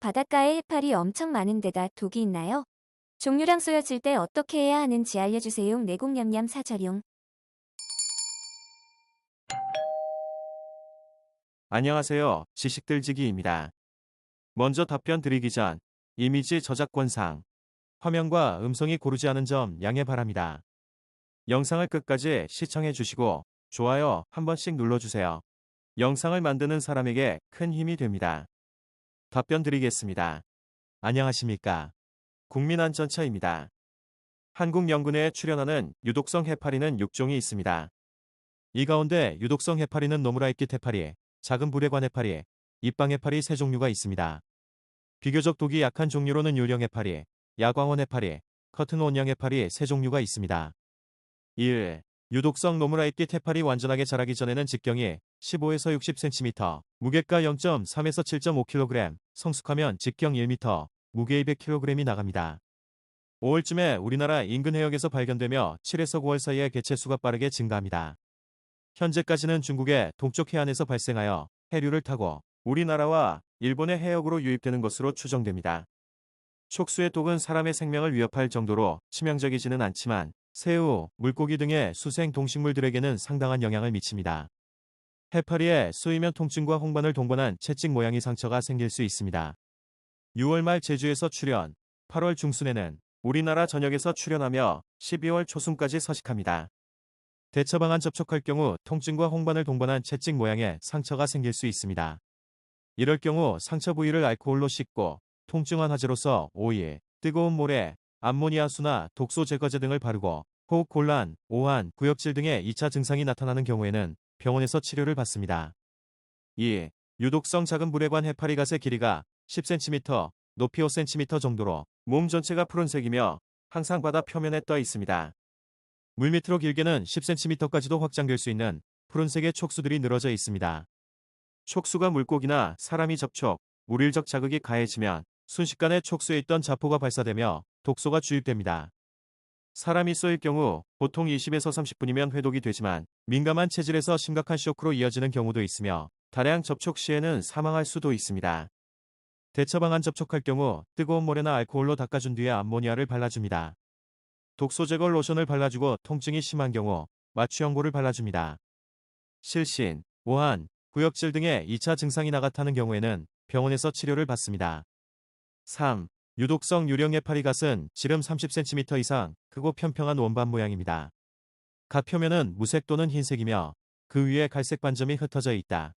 바닷가에 해파리 엄청 많은 데가 독이 있나요? 종류랑 쏘였을 때 어떻게 해야 하는지 알려주세요. 내공냠냠 사절용. 안녕하세요. 지식들지기입니다. 먼저 답변 드리기 전 이미지 저작권상 화면과 음성이 고르지 않은 점 양해 바랍니다. 영상을 끝까지 시청해 주시고 좋아요 한 번씩 눌러주세요. 영상을 만드는 사람에게 큰 힘이 됩니다. 답변 드리겠습니다. 안녕하십니까. 국민안전처입니다. 한국연구내에 출연하는 유독성 해파리는 6종이 있습니다. 이 가운데 유독성 해파리는 노무라이깃 해파리, 작은 불회관 해파리, 입방 해파리 3종류가 있습니다. 비교적 독이 약한 종류로는 율령 해파리, 야광원 해파리, 커튼 온양 해파리 3종류가 있습니다. 1. 유독성 노무라이깃 해파리 완전하게 자라기 전에는 직경이 15에서 60cm, 무게가 0.3에서 7.5kg, 성숙하면 직경 1m, 무게 200kg이 나갑니다. 5월쯤에 우리나라 인근 해역에서 발견되며 7에서 9월 사이에 개체수가 빠르게 증가합니다. 현재까지는 중국의 동쪽 해안에서 발생하여 해류를 타고 우리나라와 일본의 해역으로 유입되는 것으로 추정됩니다. 촉수의 독은 사람의 생명을 위협할 정도로 치명적이지는 않지만 새우, 물고기 등의 수생 동식물들에게는 상당한 영향을 미칩니다. 해파리에 쏘이면 통증과 홍반을 동반한 채찍 모양의 상처가 생길 수 있습니다. 6월 말 제주에서 출현, 8월 중순에는 우리나라 전역에서 출현하며 12월 초순까지 서식합니다. 대처 방안 접촉할 경우 통증과 홍반을 동반한 채찍 모양의 상처가 생길 수 있습니다. 이럴 경우 상처 부위를 알코올로 씻고 통증 완화제로서 오일, 뜨거운 모래, 암모니아수나 독소 제거제 등을 바르고 호흡 곤란, 오한, 구역질 등의 2차 증상이 나타나는 경우에는 병원에서 치료를 받습니다. 2. 유독성 작은 불회관 해파리갓의 길이가 10cm, 높이 5cm 정도로 몸 전체가 푸른색이며 항상 바다 표면에 떠 있습니다. 물밑으로 길게는 10cm까지도 확장될 수 있는 푸른색의 촉수들이 늘어져 있습니다. 촉수가 물고기나 사람이 접촉, 물일적 자극이 가해지면 순식간에 촉수에 있던 자포가 발사되며 독소가 주입됩니다. 사람이 쏘일 경우 보통 20에서 30분이면 회독이 되지만 민감한 체질에서 심각한 쇼크로 이어지는 경우도 있으며 다량 접촉 시에는 사망할 수도 있습니다. 대처 방안 접촉할 경우 뜨거운 모래나 알코올로 닦아준 뒤에 암모니아를 발라줍니다. 독소 제거 로션을 발라주고 통증이 심한 경우 마취연고를 발라줍니다. 실신, 오한, 구역질 등의 2차 증상이 나타나는 경우에는 병원에서 치료를 받습니다. 3. 유독성 유령 해파리갓은 지름 30cm 이상 크고 평평한 원반 모양입니다. 갓 표면은 무색 또는 흰색이며 그 위에 갈색 반점이 흩어져 있다.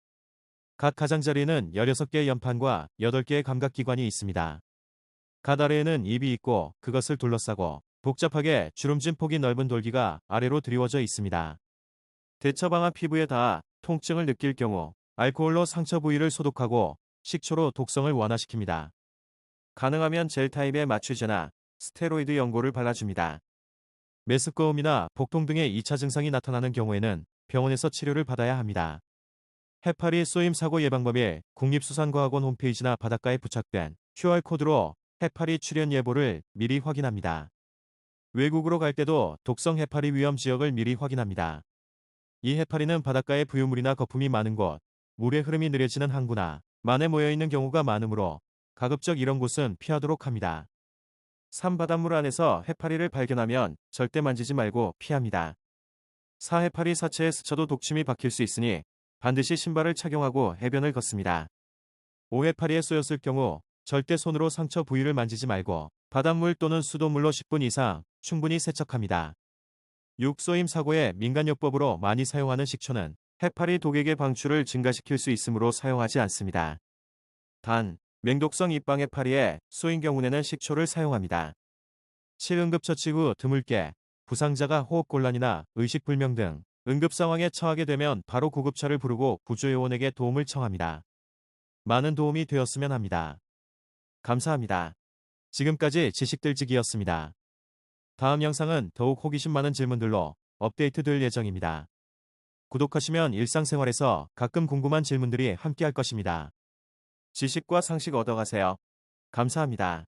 갓 가장자리에는 16개의 연판과 8개의 감각기관이 있습니다. 갓 아래에는 입이 있고 그것을 둘러싸고 복잡하게 주름진 폭이 넓은 돌기가 아래로 드리워져 있습니다. 대처 방안 피부에 닿아 통증을 느낄 경우 알코올로 상처 부위를 소독하고 식초로 독성을 완화시킵니다. 가능하면 젤 타입의 마취제나 스테로이드 연고를 발라줍니다. 메스꺼움이나 복통 등의 2차 증상이 나타나는 경우에는 병원에서 치료를 받아야 합니다. 해파리 쏘임 사고 예방법일 국립수산과학원 홈페이지나 바닷가에 부착된 QR코드로 해파리 출현 예보를 미리 확인합니다. 외국으로 갈 때도 독성 해파리 위험 지역을 미리 확인합니다. 이 해파리는 바닷가에 부유물이나 거품이 많은 곳, 물의 흐름이 느려지는 항구나 만에 모여있는 경우가 많으므로 가급적 이런 곳은 피하도록 합니다. 산바닷물 안에서 해파리를 발견하면 절대 만지지 말고 피합니다. 사해파리 사체에 스쳐도 독침이 박힐 수 있으니 반드시 신발을 착용하고 해변을 걷습니다. 오해파리에 쏘였을 경우 절대 손으로 상처 부위를 만지지 말고 바닷물 또는 수돗물로 10분 이상 충분히 세척합니다. 6. 쏘임 사고에 민간요법으로 많이 사용하는 식초는 해파리 독에게 방출을 증가시킬 수 있으므로 사용하지 않습니다. 단, 맹독성 입방 해파리에 쏘인 경우에는 식초를 사용합니다. 7. 응급처치 후 드물게 부상자가 호흡곤란이나 의식불명 등 응급 상황에 처하게 되면 바로 구급차를 부르고 구조요원에게 도움을 청합니다. 많은 도움이 되었으면 합니다. 감사합니다. 지금까지 지식들지기였습니다. 다음 영상은 더욱 호기심 많은 질문들로 업데이트 될 예정입니다. 구독하시면 일상생활에서 가끔 궁금한 질문들이 함께할 것입니다. 지식과 상식 얻어가세요. 감사합니다.